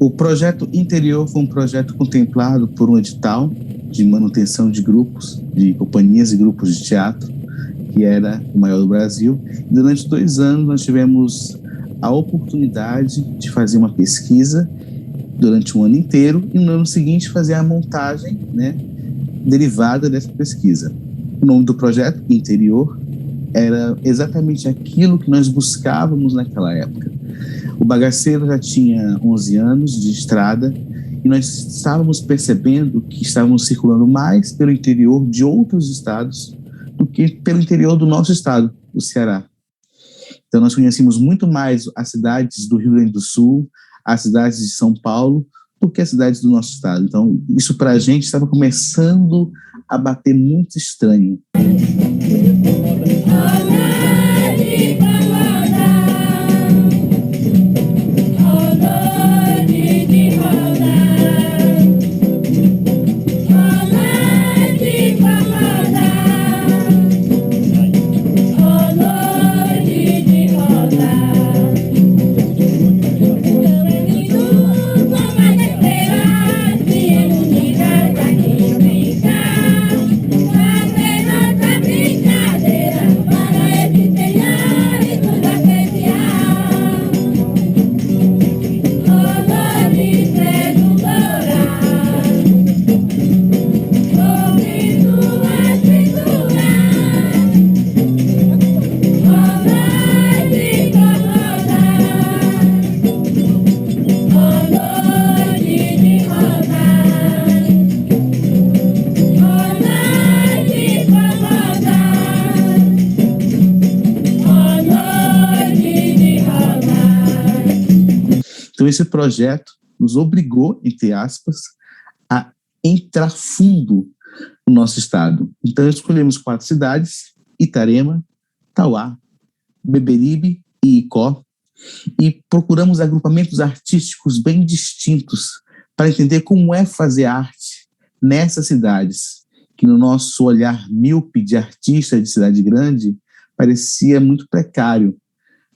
O projeto Interior foi um projeto contemplado por um edital de manutenção de grupos, de companhias e grupos de teatro, que era o maior do Brasil. Durante 2 anos nós tivemos a oportunidade de fazer uma pesquisa durante um ano inteiro e no ano seguinte fazer a montagem, né, derivada dessa pesquisa. O nome do projeto, Interior, era exatamente aquilo que nós buscávamos naquela época. O Bagaceiro já tinha 11 anos de estrada e nós estávamos percebendo que estávamos circulando mais pelo interior de outros estados do que pelo interior do nosso estado, o Ceará. Então nós conhecíamos muito mais as cidades do Rio Grande do Sul, as cidades de São Paulo, do que as cidades do nosso estado. Então isso para a gente estava começando a bater muito estranho. Então, esse projeto nos obrigou, entre aspas, a entrar fundo no nosso estado. Então, escolhemos 4 cidades: Itarema, Tauá, Beberibe e Icó, e procuramos agrupamentos artísticos bem distintos para entender como é fazer arte nessas cidades, que no nosso olhar míope de artista de cidade grande parecia muito precário.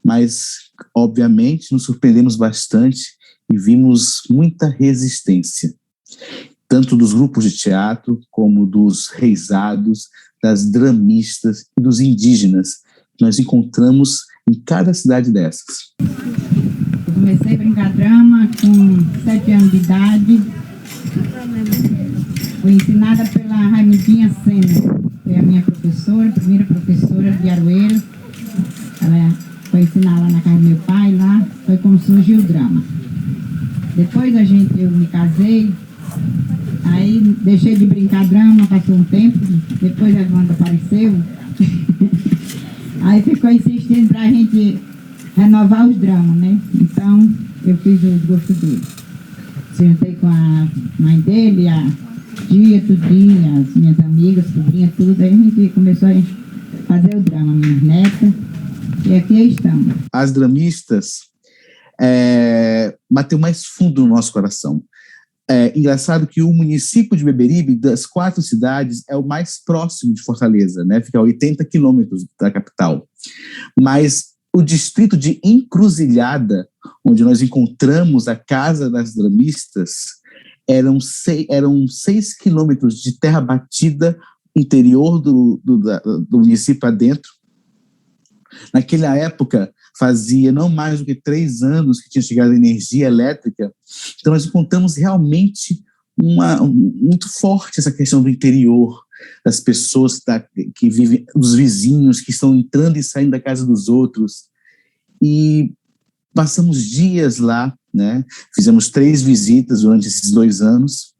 Mas, obviamente, nos surpreendemos bastante e vimos muita resistência, tanto dos grupos de teatro, como dos reisados, das dramistas e dos indígenas, que nós encontramos em cada cidade dessas. Eu comecei a brincar drama com 7 anos de idade. Fui ensinada pela Raimundinha Sena, foi a minha professora, a primeira professora de Aroeira. Ela foi ensinar lá na casa do meu pai, lá foi como surgiu o drama. Depois eu me casei, aí deixei de brincar drama, passou um tempo, depois a Wanda apareceu, aí ficou insistindo pra gente renovar os dramas, né? Então eu fiz o gosto dele. Sentei com a mãe dele, a tia, tudinho, as minhas amigas, sobrinhas, tudo, aí a gente começou a fazer o drama, minhas netas. E aqui estamos. As dramistas bateu mais fundo no nosso coração. Engraçado que o município de Beberibe, das 4 cidades, é o mais próximo de Fortaleza, né? Fica a 80 quilômetros da capital. Mas o distrito de Encruzilhada, onde nós encontramos a Casa das Dramistas, eram 6 quilômetros de terra batida interior do município adentro. Naquela época, fazia não mais do que 3 anos que tinha chegado a energia elétrica, então nós encontramos realmente muito forte essa questão do interior, das pessoas que vivem, dos vizinhos que estão entrando e saindo da casa dos outros. E passamos dias lá, né? Fizemos 3 visitas durante esses 2 anos.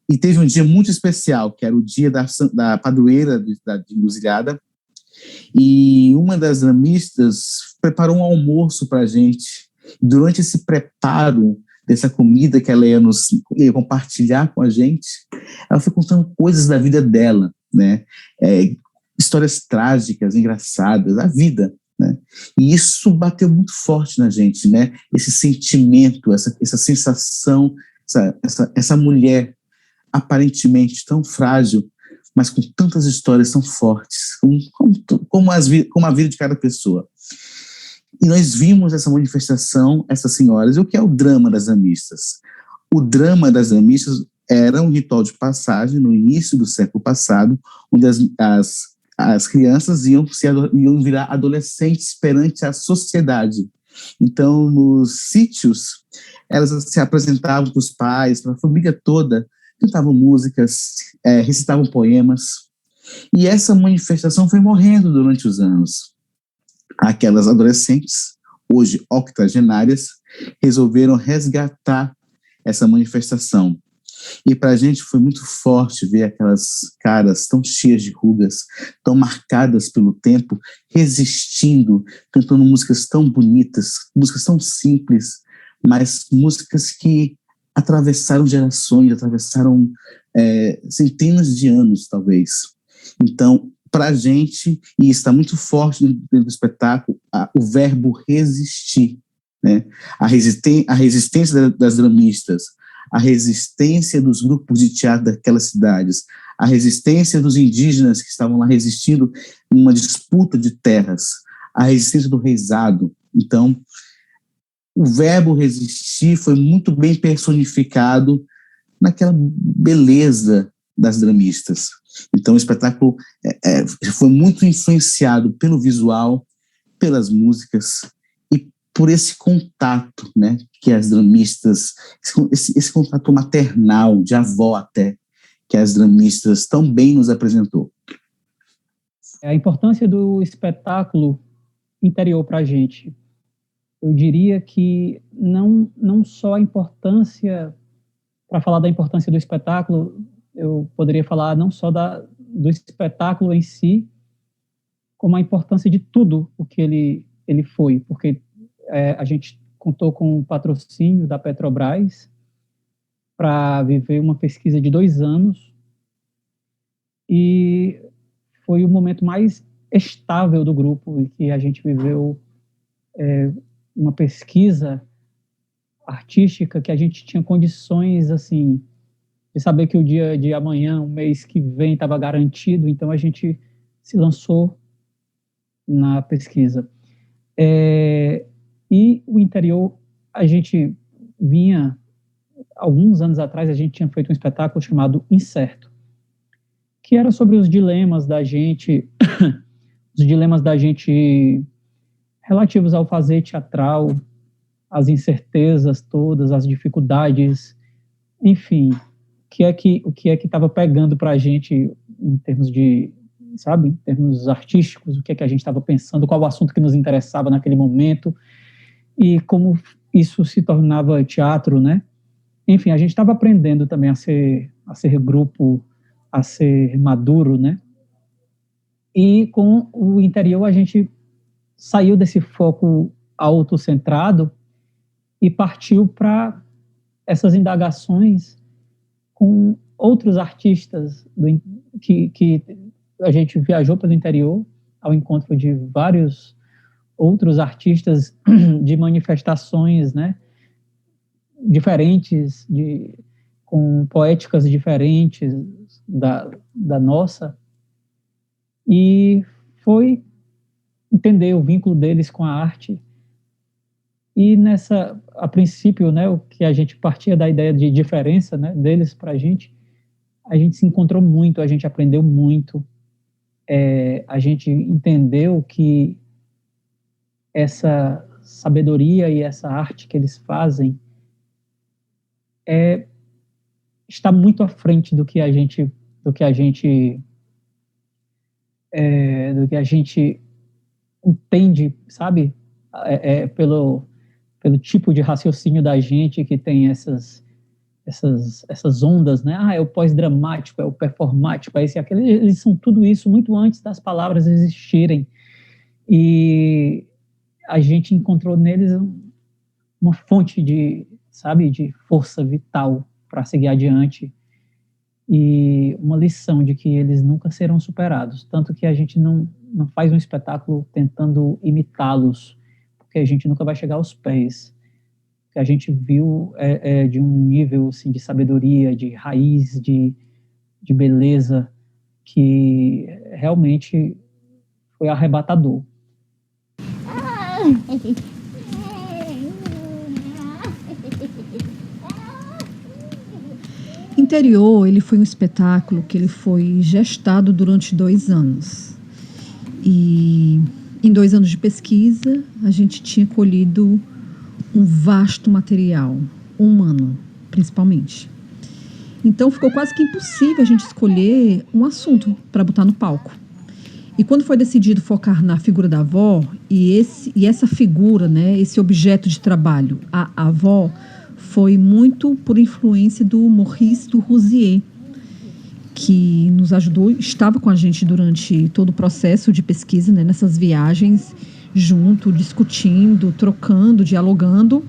E teve um dia muito especial, que era o dia da padroeira de Encruzilhada. E uma das dramistas preparou um almoço para a gente. Durante esse preparo dessa comida que ela ia compartilhar com a gente, ela foi contando coisas da vida dela, né? Histórias trágicas, engraçadas, a vida, né? E isso bateu muito forte na gente, né? Esse sentimento, essa sensação, essa mulher aparentemente tão frágil, mas com tantas histórias tão fortes, como a vida de cada pessoa. E nós vimos essa manifestação, essas senhoras. E o que é o drama das dramistas? O drama das dramistas era um ritual de passagem no início do século passado, onde as crianças iam virar adolescentes perante a sociedade. Então, nos sítios, elas se apresentavam para os pais, para a família toda, cantavam músicas, recitavam poemas. E essa manifestação foi morrendo durante os anos. Aquelas adolescentes, hoje octogenárias, resolveram resgatar essa manifestação. E para a gente foi muito forte ver aquelas caras tão cheias de rugas, tão marcadas pelo tempo, resistindo, cantando músicas tão bonitas, músicas tão simples, mas músicas que atravessaram gerações, atravessaram centenas de anos, talvez. Então, para a gente, e está muito forte dentro do espetáculo, o verbo resistir, né? A resistência das dramistas, a resistência dos grupos de teatro daquelas cidades, a resistência dos indígenas que estavam lá resistindo numa disputa de terras, a resistência do reisado. Então, o verbo resistir foi muito bem personificado naquela beleza das dramistas. Então, o espetáculo foi muito influenciado pelo visual, pelas músicas e por esse contato, né, que as dramistas, esse contato maternal, de avó até, que as dramistas tão bem nos apresentou. A importância do espetáculo interior para a gente. Eu diria que não só a importância, para falar da importância do espetáculo, eu poderia falar não só do espetáculo em si, como a importância de tudo o que ele foi, porque a gente contou com o patrocínio da Petrobras para viver uma pesquisa de 2 anos, e foi o momento mais estável do grupo, em que a gente viveu uma pesquisa artística que a gente tinha condições, assim, de saber que o dia de amanhã, o mês que vem, estava garantido. Então a gente se lançou na pesquisa. E o interior, a gente vinha, alguns anos atrás, a gente tinha feito um espetáculo chamado Incerto, que era sobre os dilemas da gente, relativos ao fazer teatral, as incertezas todas, as dificuldades, enfim, o que é que estava pegando para a gente em termos de, sabe, em termos artísticos, o que é que a gente estava pensando, qual o assunto que nos interessava naquele momento e como isso se tornava teatro, né? Enfim, a gente estava aprendendo também a ser grupo, a ser maduro, né? E com o interior a gente saiu desse foco autocentrado e partiu para essas indagações com outros artistas que a gente viajou pelo interior ao encontro de vários outros artistas de manifestações, né, diferentes, com poéticas diferentes da nossa, e foi entender o vínculo deles com a arte. E a princípio, né, o que a gente partia da ideia de diferença, né, deles para a gente se encontrou muito, a gente aprendeu muito, a gente entendeu que essa sabedoria e essa arte que eles fazem está muito à frente do que a gente entende, sabe? Pelo tipo de raciocínio da gente que tem essas ondas, né? É o pós-dramático, é o performático, é esse e aquele. Eles são tudo isso muito antes das palavras existirem. E a gente encontrou neles uma fonte de força vital para seguir adiante e uma lição de que eles nunca serão superados. Tanto que a gente não faz um espetáculo tentando imitá-los, porque a gente nunca vai chegar aos pés. O que a gente viu de um nível assim, de sabedoria, de raiz, de beleza, que realmente foi arrebatador. Interior, ele foi um espetáculo que ele foi gestado durante 2 anos. E em 2 anos de pesquisa, a gente tinha colhido um vasto material, humano, principalmente. Então, ficou quase que impossível a gente escolher um assunto para botar no palco. E quando foi decidido focar na figura da avó, e essa figura, né, esse objeto de trabalho, a avó, foi muito por influência do Maurice Durousier, que nos ajudou, estava com a gente durante todo o processo de pesquisa, né, nessas viagens, junto, discutindo, trocando, dialogando.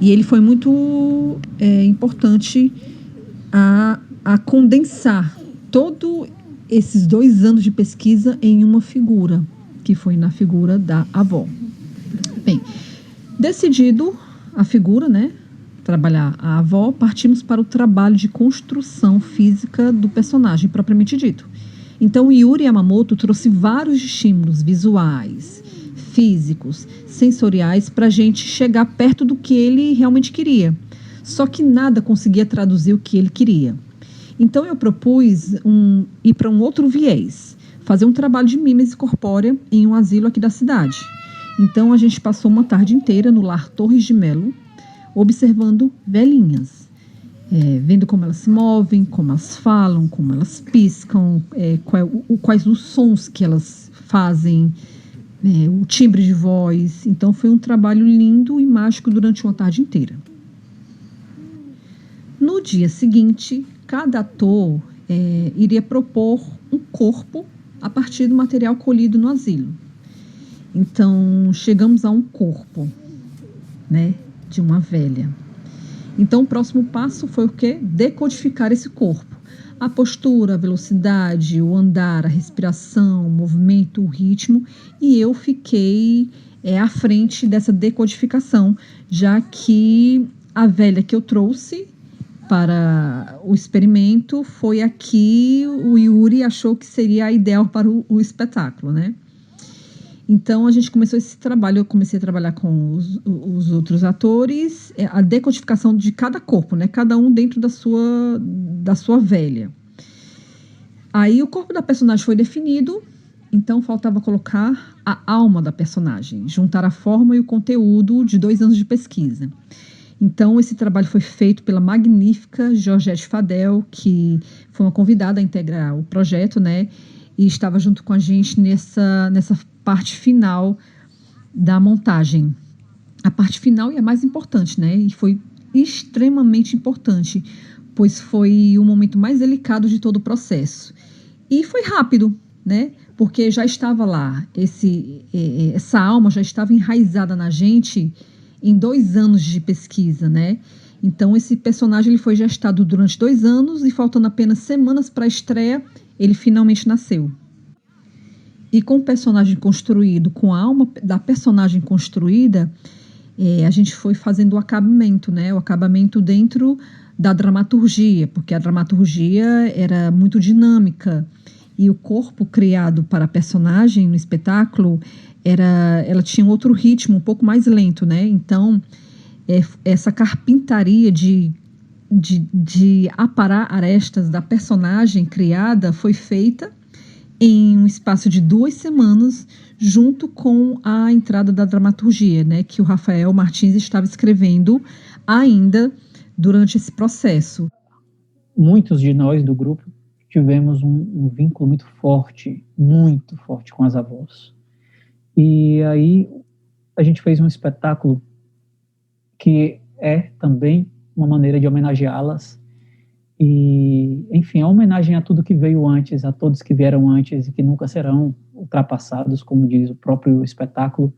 E ele foi muito importante a condensar todo esses 2 anos de pesquisa em uma figura, que foi na figura da avó. Bem, decidido a figura, né, trabalhar a avó, partimos para o trabalho de construção física do personagem, propriamente dito. Então, Yuri Yamamoto trouxe vários estímulos visuais, físicos, sensoriais, para a gente chegar perto do que ele realmente queria. Só que nada conseguia traduzir o que ele queria. Então, eu propus ir para um outro viés, fazer um trabalho de mímese corpórea em um asilo aqui da cidade. Então, a gente passou uma tarde inteira no Lar Torres de Melo, observando velhinhas, vendo como elas se movem, como elas falam, como elas piscam, quais os sons que elas fazem, o timbre de voz. Então, foi um trabalho lindo e mágico durante uma tarde inteira. No dia seguinte, cada ator iria propor um corpo a partir do material colhido no asilo. Então, chegamos a um corpo, né, de uma velha. Então, o próximo passo foi o quê? Decodificar esse corpo. A postura, a velocidade, o andar, a respiração, o movimento, o ritmo. E eu fiquei à frente dessa decodificação, já que a velha que eu trouxe para o experimento foi a que o Yuri achou que seria a ideal para o espetáculo, né? Então, a gente começou esse trabalho, eu comecei a trabalhar com os outros atores, a decodificação de cada corpo, né? Cada um dentro da sua velha. Aí, o corpo da personagem foi definido, então faltava colocar a alma da personagem, juntar a forma e o conteúdo de 2 anos de pesquisa. Então, esse trabalho foi feito pela magnífica Georgette Fadel, que foi uma convidada a integrar o projeto, né? E estava junto com a gente nessa parte final da montagem. A parte final é a mais importante, né? E foi extremamente importante, pois foi o momento mais delicado de todo o processo. E foi rápido, né? Porque já estava lá, essa alma já estava enraizada na gente em 2 anos de pesquisa, né? Então, esse personagem ele foi gestado durante 2 anos e faltando apenas semanas para a estreia, ele finalmente nasceu. E com o personagem construído, com a alma da personagem construída, a gente foi fazendo o acabamento, né? O acabamento dentro da dramaturgia, porque a dramaturgia era muito dinâmica e o corpo criado para a personagem no espetáculo ela tinha um outro ritmo, um pouco mais lento, né? Então, essa carpintaria de aparar arestas da personagem criada foi feita em um espaço de 2 semanas, junto com a entrada da dramaturgia, né? Que o Rafael Martins estava escrevendo ainda durante esse processo. muitos de nós do grupo tivemos um vínculo muito forte com as avós. E aí a gente fez um espetáculo que é também uma maneira de homenageá-las. E, enfim, a homenagem a tudo que veio antes, a todos que vieram antes e que nunca serão ultrapassados, como diz o próprio espetáculo.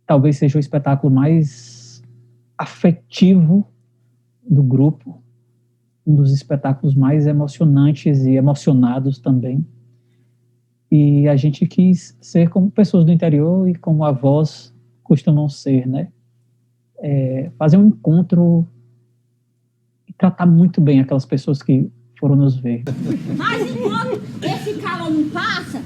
Talvez seja o espetáculo mais afetivo do grupo, um dos espetáculos mais emocionantes e emocionados também. E a gente quis ser como pessoas do interior e como avós costumam ser, né? Fazer um encontro e tratar muito bem aquelas pessoas que foram nos ver. Mas enquanto esse calor não passa,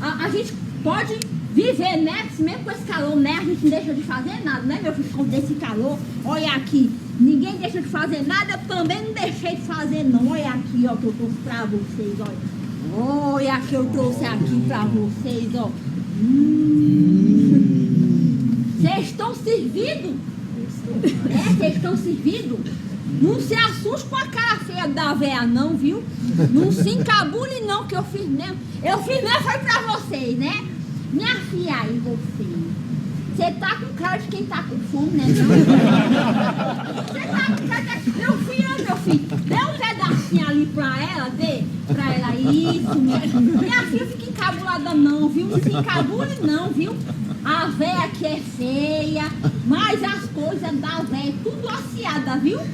a gente pode viver, né? Mesmo com esse calor, né? A gente não deixa de fazer nada, né, meu filho? Com desse calor, olha aqui, ninguém deixa de fazer nada, eu também não deixei de fazer, não. Olha aqui, ó, que eu trouxe pra vocês, olha. Olha que eu trouxe aqui pra vocês, ó. Vocês estão servidos? Vocês estão servidos? Não se assuste com a cara feia da véia, não, viu? Não se encabule, não, que eu fiz mesmo. Eu fiz mesmo foi pra vocês, né? Minha filha aí, você tá com cara de quem tá com fome, né? Você tá com cara de... Meu filho, dê um pedacinho ali pra ela, dê pra ela isso, minha filha. Minha filha fica encabulada não, viu? Não se encabule não, viu? A véia aqui é feia, mas as coisas da véia é tudo aciada, viu? A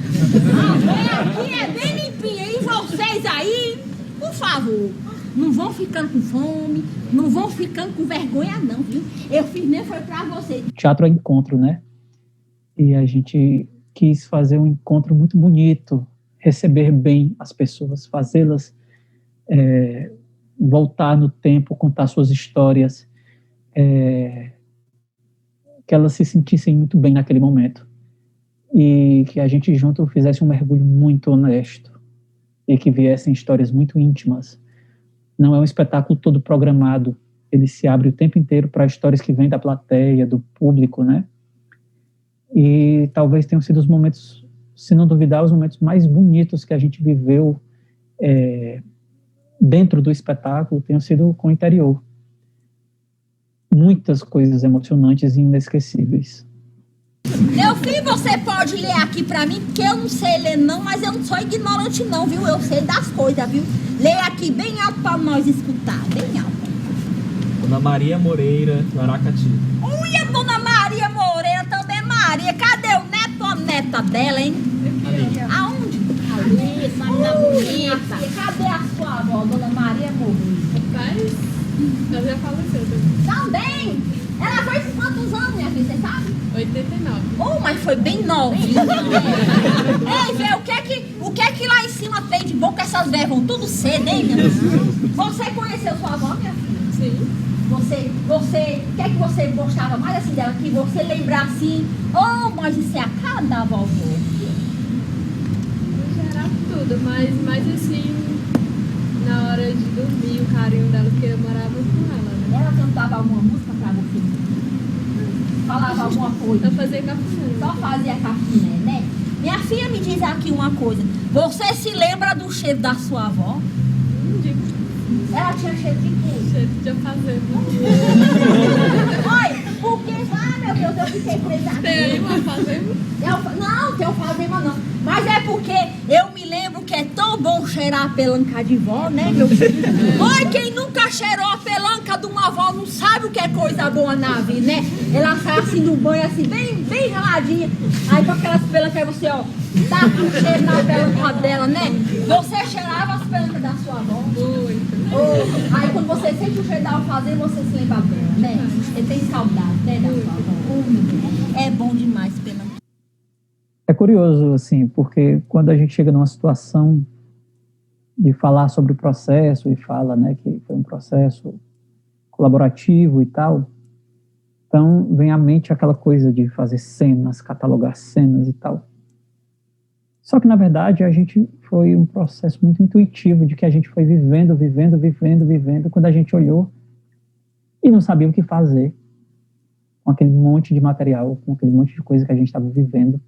véia aqui é bem limpinha. E vocês aí, por favor, não vão ficando com fome, não vão ficando com vergonha não, viu? Eu fiz mesmo foi pra vocês. Teatro é encontro, né? E a gente quis fazer um encontro muito bonito, receber bem as pessoas, fazê-las voltar no tempo, contar suas histórias, que elas se sentissem muito bem naquele momento. E que a gente junto fizesse um mergulho muito honesto e que viessem histórias muito íntimas. Não é um espetáculo todo programado, ele se abre o tempo inteiro para histórias que vêm da plateia, do público, né? E talvez tenham sido os momentos, se não duvidar, os momentos mais bonitos que a gente viveu dentro do espetáculo, tenham sido com o interior. Muitas coisas emocionantes e inesquecíveis. Meu filho, você pode ler aqui pra mim, porque eu não sei ler não, mas eu não sou ignorante não, viu? Eu sei das coisas, viu? Leia aqui bem alto pra nós escutar, bem alto. Dona Maria Moreira, do Aracati. Uia, Dona Maria Moreira também, Maria. Cadê o neto ou a neta dela, hein? Ali. Aonde? Ali, essa menina bonita. Cadê a sua avó, Dona Maria Moreira? Rapaz, ela já faleceu Também? Ela foi com quantos anos, minha filha, você sabe? 89. Oh, mas foi bem novinha. Ei, vê, o que é que lá em cima tem de bom que essas velhas vão tudo cedo, hein, minha filha? Você conheceu sua avó, minha filha? Sim. O que é que você gostava mais assim dela? Que você lembrar assim, oh, mas isso é a cara da vovó. No geral tudo, mas mais assim, na hora de dormir, o carinho dela, porque eu morava com ela, né? Ela cantava alguma música pra você? Falava alguma coisa? Eu fazia cafuné. Só fazia cafuné, né? Minha filha, me diz aqui uma coisa. Você se lembra do cheiro da sua avó? Digo, Ela tinha cheiro de quê? cheiro de fazenda. Olha, porque, meu Deus, eu fiquei presa aqui. Tem aí uma fazenda? Não, tem fazenda não. Mas é porque eu me lembro que é tão bom cheirar a pelanca de vó, né, meu filho? Oi, quem nunca cheirou a pelanca de uma avó não sabe o que é coisa boa na vida, né? Ela sai assim do banho, assim, bem geladinha. Aí com aquelas pelancas aí você, ó, tá com cheiro na pelanca dela, né? Você cheirava as pelancas da sua avó? Muito. Aí quando você sente o cheiro da alfazema, você se lembra dela, né? Você tem saudade, né, da sua avó? Oh, meu Deus. É bom demais pelanca. É curioso, assim, porque quando a gente chega numa situação de falar sobre o processo e fala, né, que foi um processo colaborativo e tal, então vem à mente aquela coisa de fazer cenas, catalogar cenas e tal. Só que, na verdade, a gente foi um processo muito intuitivo de que a gente foi vivendo, quando a gente olhou e não sabia o que fazer com aquele monte de material, com aquele monte de coisa que a gente estava vivendo.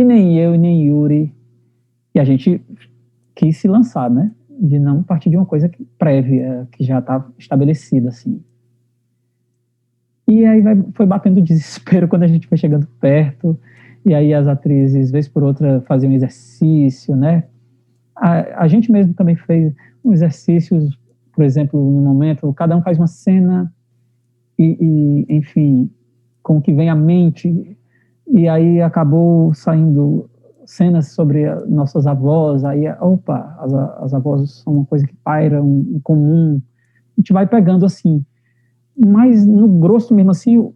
E nem eu, nem Yuri, e a gente quis se lançar, né? De não partir de uma coisa prévia, que já está estabelecida, assim. E aí foi batendo desespero quando a gente foi chegando perto, e aí as atrizes, vez por outra, faziam exercício, né? A gente mesmo também fez um exercícios, por exemplo, no momento, cada um faz uma cena e enfim, com o que vem à mente, e aí acabou saindo cenas sobre nossas avós, aí, opa, as avós são uma coisa que paira em comum, a gente vai pegando assim, mas no grosso mesmo assim,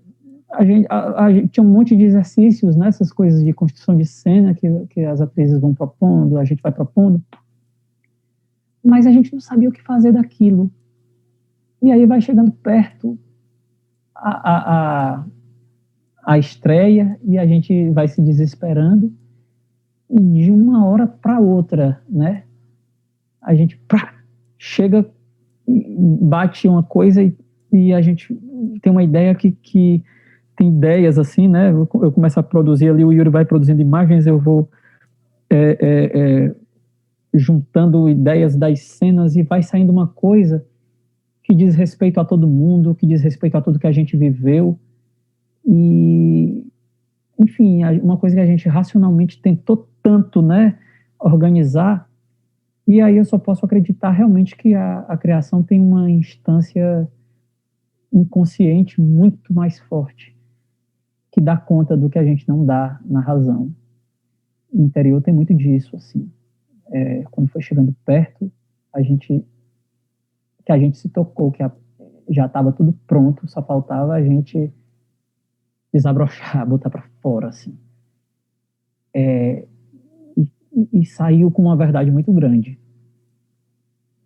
a gente tinha um monte de exercícios, né, essas coisas de construção de cena que as atrizes vão propondo, a gente vai propondo, mas a gente não sabia o que fazer daquilo. E aí vai chegando perto a estreia e a gente vai se desesperando, e de uma hora para outra, né, a gente chega, bate uma coisa e a gente tem uma ideia que tem ideias assim, né, eu começo a produzir ali, o Yuri vai produzindo imagens, eu vou juntando ideias das cenas e vai saindo uma coisa que diz respeito a todo mundo, que diz respeito a tudo que a gente viveu e, enfim, uma coisa que a gente racionalmente tentou tanto, né, organizar, e aí eu só posso acreditar realmente que a criação tem uma instância inconsciente muito mais forte, que dá conta do que a gente não dá na razão. O interior tem muito disso, assim. Quando foi chegando perto, a gente se tocou, que já estava tudo pronto, só faltava a gente desabrochar, botar para fora, assim. E saiu com uma verdade muito grande.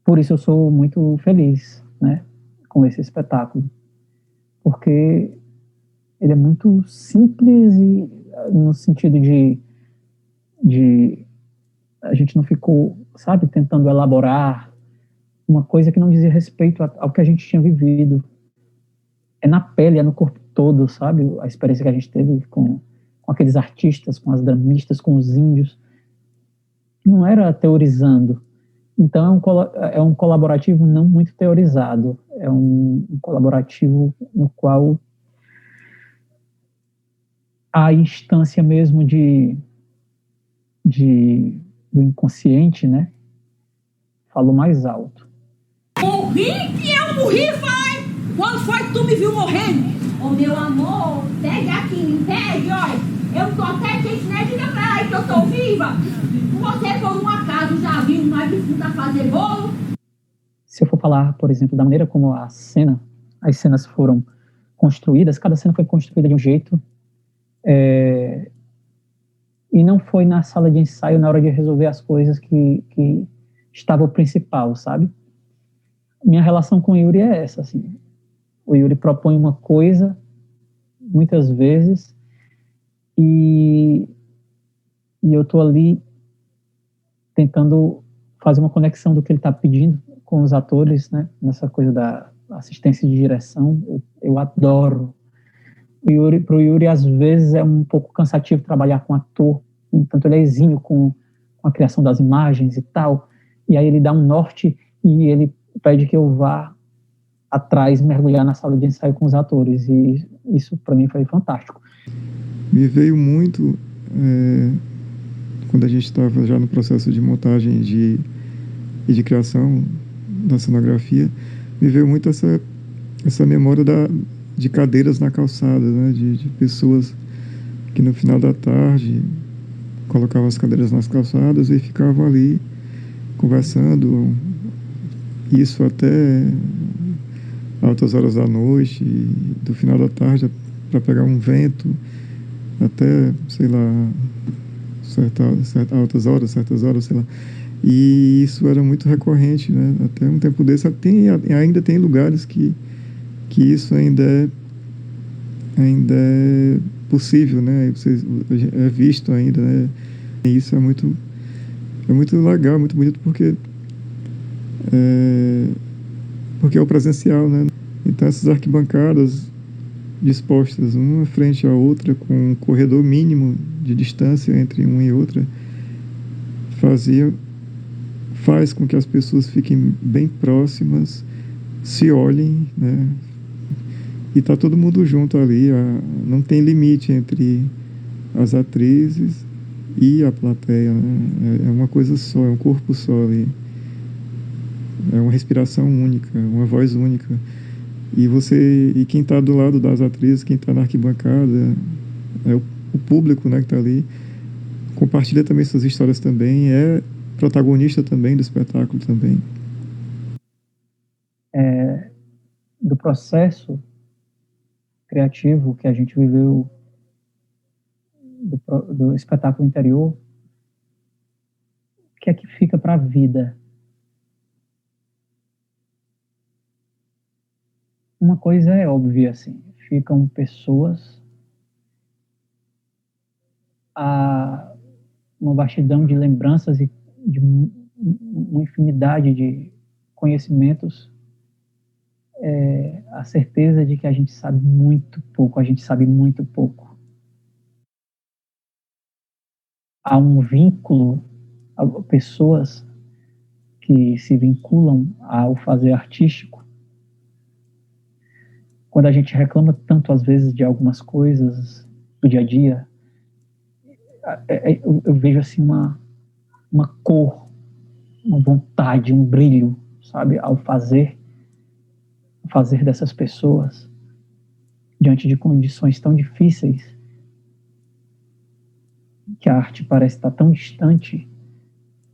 Por isso eu sou muito feliz, né, com esse espetáculo, porque ele é muito simples e no sentido de a gente não ficou, sabe, tentando elaborar uma coisa que não dizia respeito ao que a gente tinha vivido. É na pele, é no corpo todo, sabe? A experiência que a gente teve com aqueles artistas, com as dramistas, com os índios. Não era teorizando. Então é um colaborativo não muito teorizado. É um colaborativo no qual a instância mesmo do inconsciente, né, falou mais alto. Morri que eu morri, vai! Quando foi que tu me viu morrendo? Ô meu amor, pega aqui, pega, olha. Eu tô até quente, né? Diga pra ela aí que eu tô viva. Você, por um acaso, já viu uma defunta fazer bolo? Se eu for falar, por exemplo, da maneira como as cenas foram construídas, cada cena foi construída de um jeito, e não foi na sala de ensaio na hora de resolver as coisas que estava o principal, sabe? Minha relação com o Yuri é essa, assim. O Yuri propõe uma coisa, muitas vezes, e eu tô ali tentando fazer uma conexão do que ele está pedindo com os atores, né? Nessa coisa da assistência de direção. Eu adoro. Para o Yuri, às vezes, é um pouco cansativo trabalhar com ator, entanto ele é exímio com a criação das imagens e tal, e aí ele dá um norte e ele pede que eu vá atrás, mergulhar na sala de ensaio com os atores, e isso para mim foi fantástico. Me veio muito, quando a gente estava já no processo de montagem e de criação da cenografia, me veio muito essa memória de cadeiras na calçada, né? De pessoas que no final da tarde colocavam as cadeiras nas calçadas e ficavam ali conversando, isso até altas horas da noite, do final da tarde, para pegar um vento, até, sei lá, certas horas, sei lá. E isso era muito recorrente, né? Até um tempo desse, ainda tem lugares que isso ainda é possível, né? É visto ainda, né? E isso é muito legal, muito bonito, porque é o presencial, né? Então essas arquibancadas dispostas uma frente à outra, com um corredor mínimo de distância entre uma e outra, faz com que as pessoas fiquem bem próximas, se olhem, né? E tá todo mundo junto ali, não tem limite entre as atrizes e a plateia, né? É uma coisa só, é um corpo só ali. É uma respiração única, uma voz única. E quem está do lado das atrizes, quem está na arquibancada, é o público, né, que está ali, compartilha também suas histórias também, é protagonista também do espetáculo também. Do processo criativo que a gente viveu do espetáculo interior, o que é que fica para a vida? Uma coisa é óbvia, assim, ficam pessoas, uma vastidão de lembranças e de uma infinidade de conhecimentos, a certeza de que a gente sabe muito pouco. Há um vínculo, pessoas que se vinculam ao fazer artístico. Quando a gente reclama tanto, às vezes, de algumas coisas do dia a dia, eu vejo assim uma cor, uma vontade, um brilho, sabe, ao fazer dessas pessoas diante de condições tão difíceis, que a arte parece estar tão distante.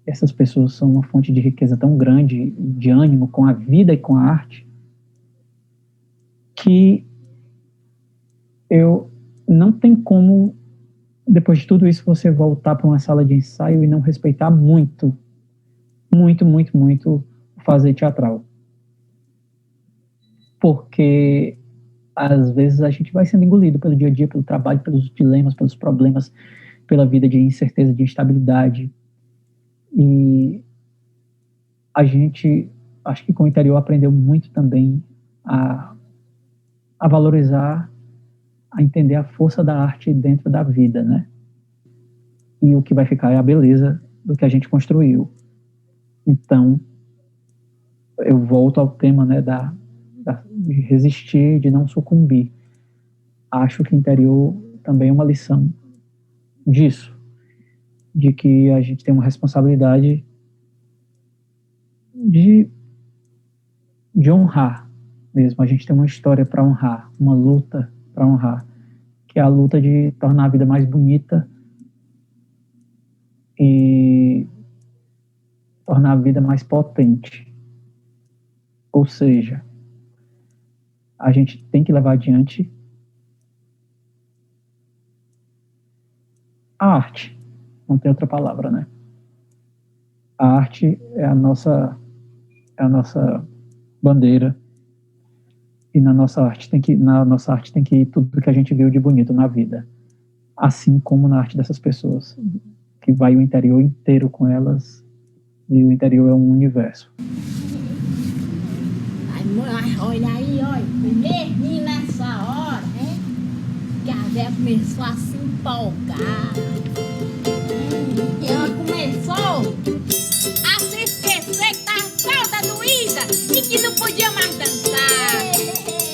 Essas pessoas são uma fonte de riqueza tão grande, de ânimo com a vida e com a arte, que eu não tem como, depois de tudo isso, você voltar para uma sala de ensaio e não respeitar muito o fazer teatral. Porque às vezes a gente vai sendo engolido pelo dia a dia, pelo trabalho, pelos dilemas, pelos problemas, pela vida de incerteza, de instabilidade. E a gente, acho que com o interior, aprendeu muito também a valorizar, a entender a força da arte dentro da vida, né? E o que vai ficar é a beleza do que a gente construiu. Então, eu volto ao tema, né, de resistir, de não sucumbir. Acho que o interior também é uma lição disso, de que a gente tem uma responsabilidade de honrar mesmo. A gente tem uma história para honrar, uma luta para honrar, que é a luta de tornar a vida mais bonita e tornar a vida mais potente. Ou seja, a gente tem que levar adiante a arte. Não tem outra palavra, né? A arte é a nossa bandeira. E na nossa arte tem que ir tudo que a gente viu de bonito na vida. Assim como na arte dessas pessoas, que vai o interior inteiro com elas, e o interior é um universo. Olha aí, mesmo nessa hora, hein? Que a Zé começou a se empolgar. E ela começou a se esquecer que tava toda doída e que não podia mais dançar.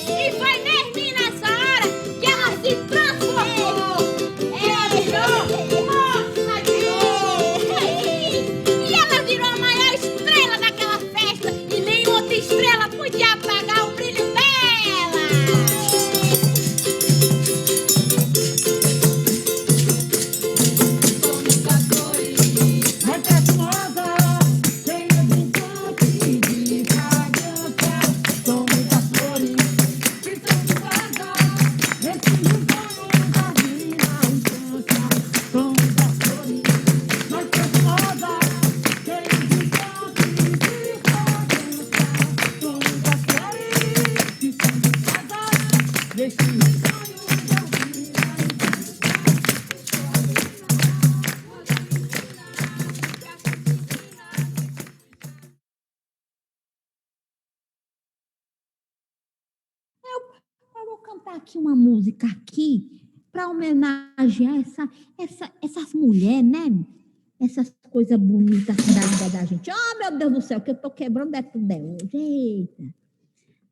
E foi mesmo nessa hora que ela se transformou. Ela virou moça de novo. E ela virou a maior estrela daquela festa. E nenhuma outra estrela podia apagar o brilho dela. cantar aqui uma música aqui para homenagear essas mulheres, né? Essas coisas bonitas da vida da gente. Oh, meu Deus do céu, que eu tô quebrando é tudo hoje. Eita.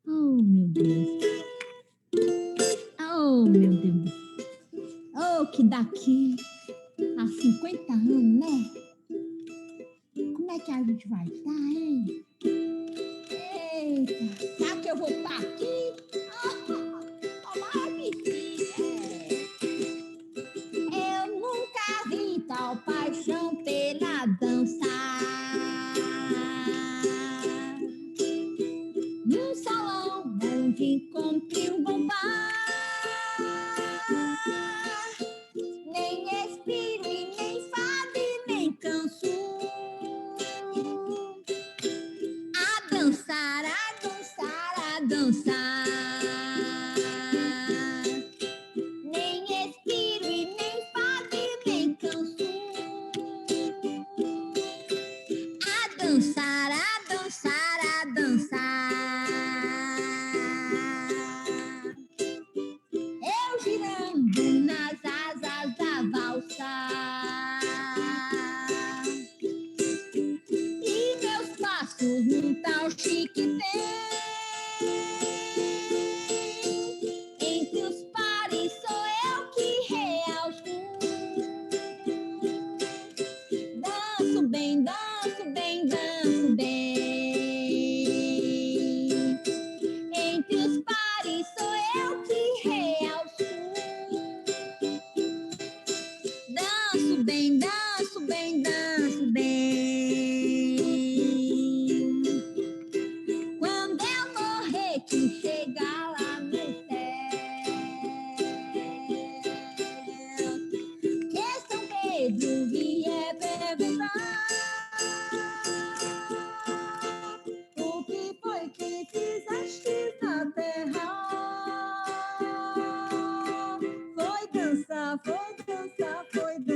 Oh, meu Deus. Oh, meu Deus. Oh, que daqui a 50 anos, né? Como é que a gente vai estar, hein? Eita. Será que eu vou estar aqui? Olá, bichinha. Eu nunca vi tal paixão pela dança. Num salão onde encontrei um bom par. Nem respiro e nem fado e nem canso. A dançar, a dançar, a dançar. Nem respiro e nem fado e nem canso. A dançar, a dançar, a dançar. Eu girando nas asas da valsa. E meus passos num tal chique tem. Entre os pares sou eu que realço. Danço bem, danço bem, danço bem. Entre os pares sou eu que realço. Danço bem, danço bem, danço bem. Quando eu morrer, que chegar lá no céu, que São Pedro vier perguntar o que foi que fizeste na terra. Foi dançar, foi dançar, foi dançar.